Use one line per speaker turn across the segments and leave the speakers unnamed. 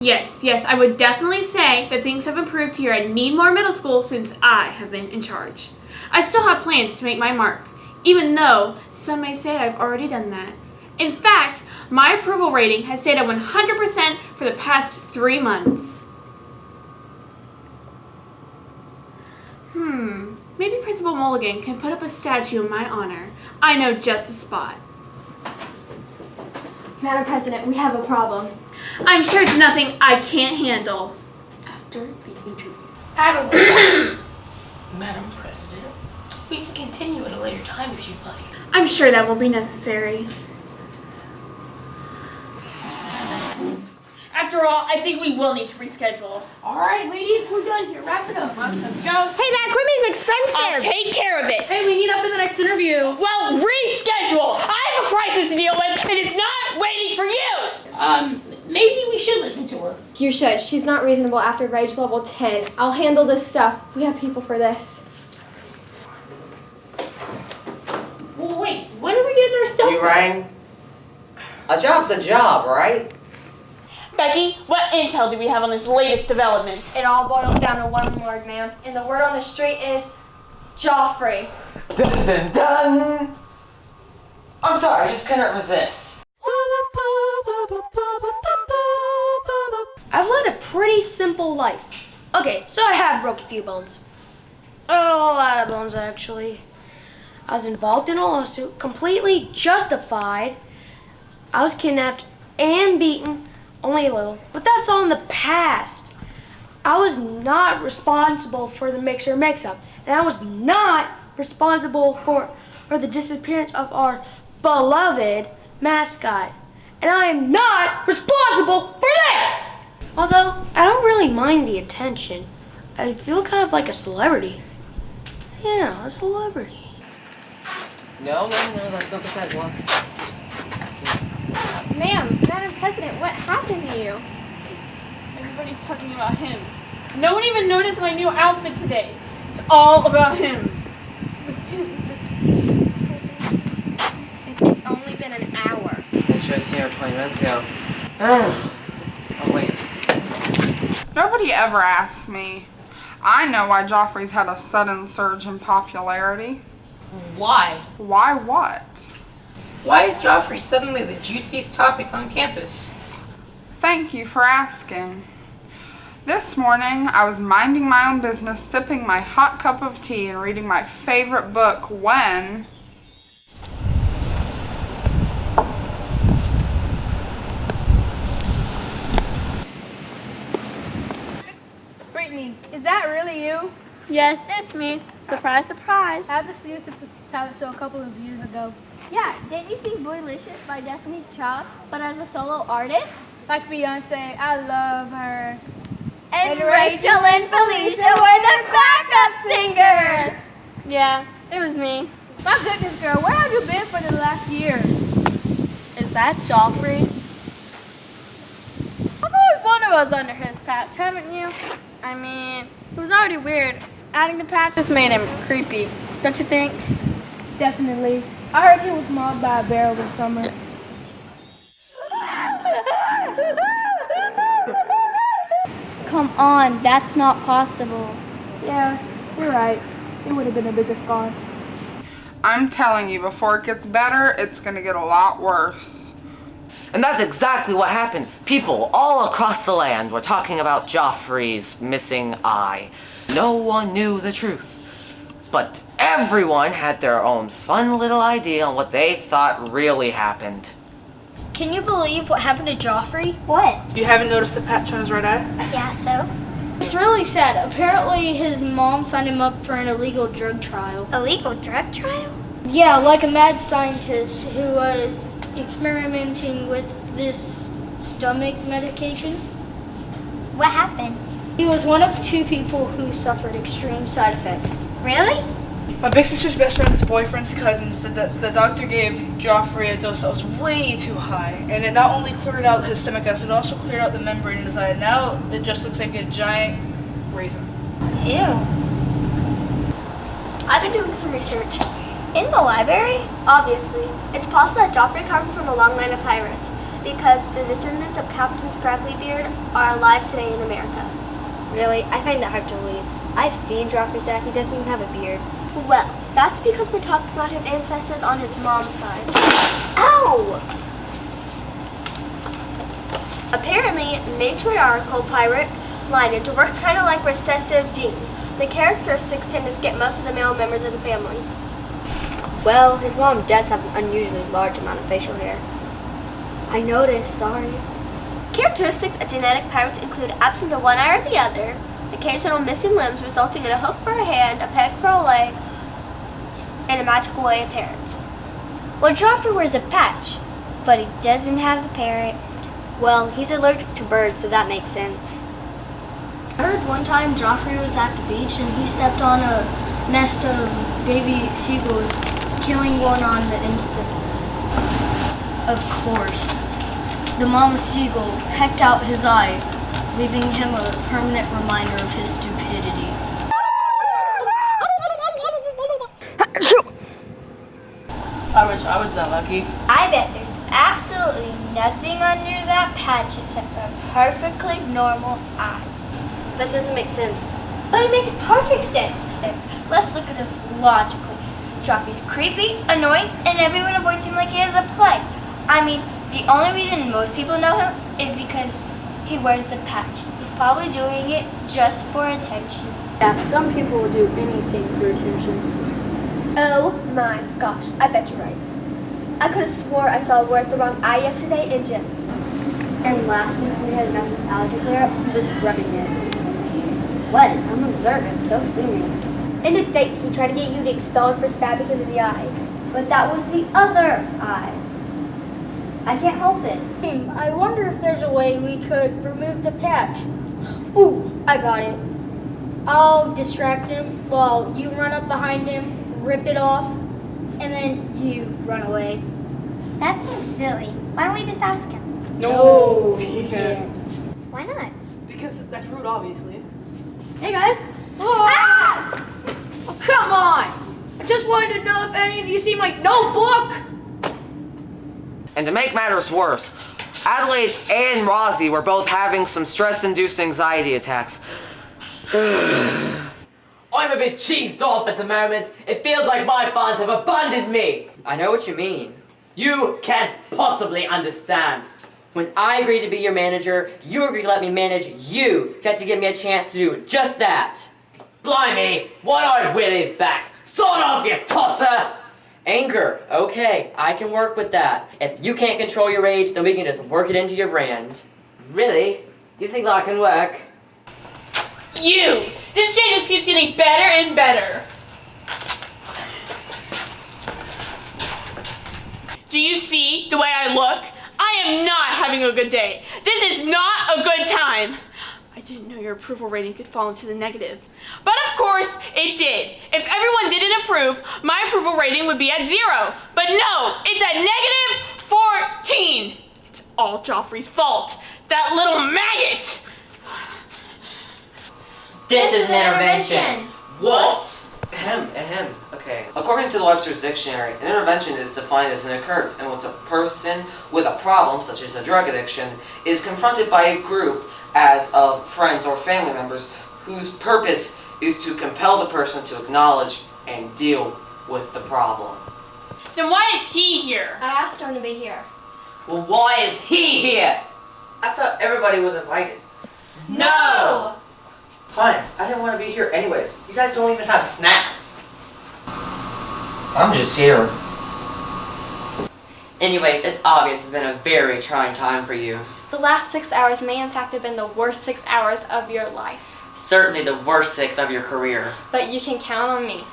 Yes, I would definitely say that things have improved here at Needmore Middle School since I have been in charge. I still have plans to make my mark, even though some may say I've already done that. In fact, my approval rating has stayed at 100% for the past 3 months. Maybe Principal Mulligan can put up a statue in my honor. I know just a spot.
Madam President, we have a problem.
I'm sure it's nothing I can't handle. After the interview.
Adelaide. Madam President, we can continue at a later time if you'd like.
I'm sure that won't be necessary. After all, I think we will need to reschedule.
All right, ladies, we're done here. Wrap it up. Let's go.
Hey, that equipment's expensive.
I'll take care of it.
Hey, we need that for the next interview.
Well, reschedule. I have a crisis to deal with, and it's not waiting for you.
Maybe we should listen to her.
You should. She's not reasonable after rage level 10. I'll handle this stuff. We have people for this.
Well, wait, when are we getting our stuff?
You rang? A job's a job, right?
Becky, what intel do we have on this latest development?
It all boils down to one word, ma'am. And the word on the street is Joffrey.
Dun dun dun! I'm sorry, I just couldn't resist.
I've led a pretty simple life. Okay, so I have broke a few bones. A lot of bones, actually. I was involved in a lawsuit, completely justified. I was kidnapped and beaten, only a little, but that's all in the past. I was not responsible for the mixer mix-up, and I was not responsible for the disappearance of our beloved mascot. And I am not responsible for this! Although, I don't really mind the attention. I feel kind of like a celebrity. Yeah, a celebrity.
No, that's not the sad one.
Ma'am, Madam President, what happened to you?
Everybody's talking about him. No one even noticed my new outfit today. It's all about him.
It's only been an hour.
I should have seen her 20 minutes ago. Oh, wait.
Nobody ever asks me. I know why Joffrey's had a sudden surge in popularity.
Why?
Why what?
Why is Joffrey suddenly the juiciest topic on campus?
Thank you for asking. This morning, I was minding my own business, sipping my hot cup of tea and reading my favorite book when...
Brittany, is that really you?
Yes, it's me. Surprise, surprise.
I have seen the talent show a couple of years ago.
Yeah, didn't you see Boylicious by Destiny's Child, but as a solo artist?
Like Beyonce, I love her.
And Rachel and Felicia were the backup singers. Yeah, it was me.
My goodness, girl, where have you been for the last year?
Is that Joffrey? I've always wondered what was under his patch, haven't you? I mean, it was already weird. Adding the patch just made him creepy, don't you think?
Definitely. I heard he was mauled by a bear over the summer.
Come on, that's not possible.
Yeah, you're right. It would have been a bigger scar.
I'm telling you, before it gets better, it's gonna get a lot worse.
And that's exactly what happened. People all across the land were talking about Joffrey's missing eye. No one knew the truth. But everyone had their own fun little idea on what they thought really happened.
Can you believe what happened to Joffrey? What?
You haven't noticed the patch on his right eye?
Yeah, so? It's really sad. Apparently his mom signed him up for an illegal drug trial. Illegal drug trial? Yeah, like a mad scientist who was experimenting with this stomach medication. What happened? He was one of 2 people who suffered extreme side effects. Really?
My big sister's best friend's boyfriend's cousin said that the doctor gave Joffrey a dose that was way too high, and it not only cleared out his stomach acid, it also cleared out the membrane in his eye. Now it just looks like a giant raisin.
Ew. I've been doing some research. In the library? Obviously. It's possible that Joffrey comes from a long line of pirates.
because the descendants of Captain Scragglybeard are alive today in America.
Really? I find that hard to believe. I've seen Joffrey's dad. He doesn't even have a beard.
Well, that's because we're talking about his ancestors on his mom's side. Ow! Apparently, matriarchal pirate lineage works kind of like recessive genes. The characteristics tend to skip most of the male members of the family.
Well, his mom does have an unusually large amount of facial hair. I noticed, sorry.
Characteristics of genetic pirates include absence of one eye or the other, occasional missing limbs resulting in a hook for a hand, a peg for a leg, and a magical way appearance.
Well, Joffrey wears a patch, but he doesn't have the parrot. Well, he's allergic to birds, so that makes sense.
I heard one time Joffrey was at the beach and he stepped on a nest of baby seagulls, killing one on the instant. Of course, the mama seagull pecked out his eye, leaving him a permanent reminder of his stupidity.
I wish I was that lucky.
I bet there's absolutely nothing under that patch except for a perfectly normal eye.
That doesn't make sense.
But it makes perfect sense. Let's look at this logically. Joffrey's creepy, annoying, and everyone avoids him like he has a plague. I mean, the only reason most people know him is because he wears the patch. He's probably doing it just for attention.
Yeah, some people will do anything for attention.
Oh my gosh, I bet you're right. I could have swore I saw a word the wrong eye yesterday in gym.
And last week we had a massive allergy flare-up. He was rubbing it. What? I'm observant. So sue me.
In a date, he tried to get you to expel him for stabbing him in the eye. But that was the other eye. I can't help it.
I wonder if there's a way we could remove the patch. Ooh, I got it. I'll distract him while you run up behind him, rip it off, and then you run away.
That seems silly. Why don't we just ask him?
No, you can't.
Why not?
Because that's rude, obviously.
Hey guys! Oh, come on! I just wanted to know if any of you see my notebook!
And to make matters worse, Adelaide and Rozzy were both having some stress-induced anxiety attacks.
I'm a bit cheesed off at the moment. It feels like my fans have abandoned me.
I know what you mean.
You can't possibly understand.
When I agreed to be your manager, you agreed to let me manage you. You had to give me a chance to do just that.
Blimey, one-eyed Willie's back. Sort off, you tosser!
Anger. Okay, I can work with that. If you can't control your rage, then we can just work it into your brand.
Really? You think that can work?
You! This day just keeps getting better and better. Do you see the way I look? I am not having a good day. This is not a good time. I didn't know your approval rating could fall into the negative. But of course, it did. If everyone didn't approve, my approval rating would be at 0. But no, it's at negative 14. It's all Joffrey's fault. That little maggot.
This is an intervention.
What?
Ahem. Okay. According to the Webster's Dictionary, an intervention is defined as an occurrence in which a person with a problem, such as a drug addiction, is confronted by a group as of friends or family members whose purpose is to compel the person to acknowledge and deal with the problem.
Then why is he here?
I asked him to be here.
Well, why is he here?
I thought everybody was invited.
No!
Fine, I didn't want to be here anyways. You guys don't even have snacks.
I'm just here.
Anyways, it's obvious it's been a very trying time for you.
The last 6 hours may in fact have been the worst 6 hours of your life.
Certainly the worst 6 of your career.
But you can count on me.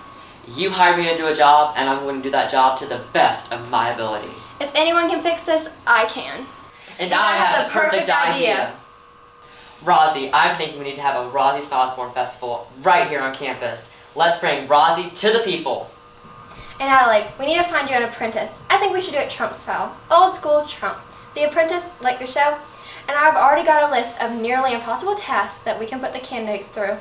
You hired me to do a job, and I'm going to do that job to the best of my ability.
If anyone can fix this, I can.
And I have the perfect idea. Rozzy, I'm thinking we need to have a Rozzy Osborne Festival right here on campus. Let's bring Rozzy to the people.
And Adelaide, we need to find you an apprentice. I think we should do it Trump style. Old school Trump. The Apprentice, like the show, and I've already got a list of nearly impossible tasks that we can put the candidates through.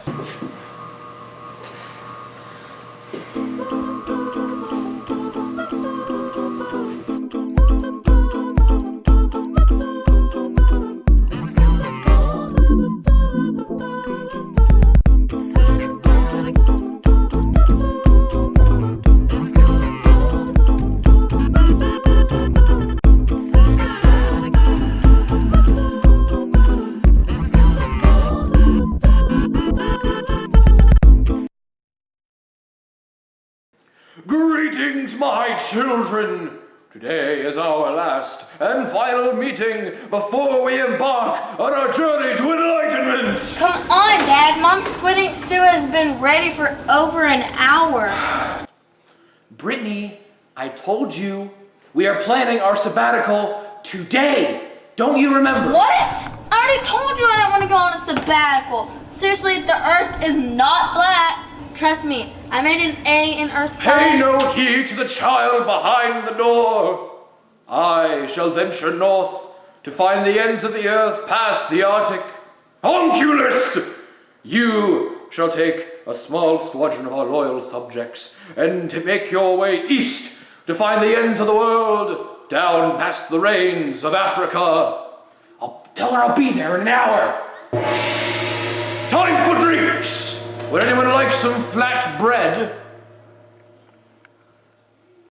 Greetings, my children. Today is our last and final meeting before we embark on our journey to enlightenment.
Come on, Dad. Mom's squid stew has been ready for over an hour.
Brittany, I told you we are planning our sabbatical today. Don't you remember?
What? I already told you I didn't want to go on a sabbatical. Seriously, the earth is not flat. Trust me, I made an A in earth science.
Pay no heed to the child behind the door. I shall venture north to find the ends of the earth past the Arctic. Onculus, you shall take a small squadron of our loyal subjects and to make your way east to find the ends of the world down past the rains of Africa. I'll tell her I'll be there in an hour. Time for drinks. Would anyone like some flat bread?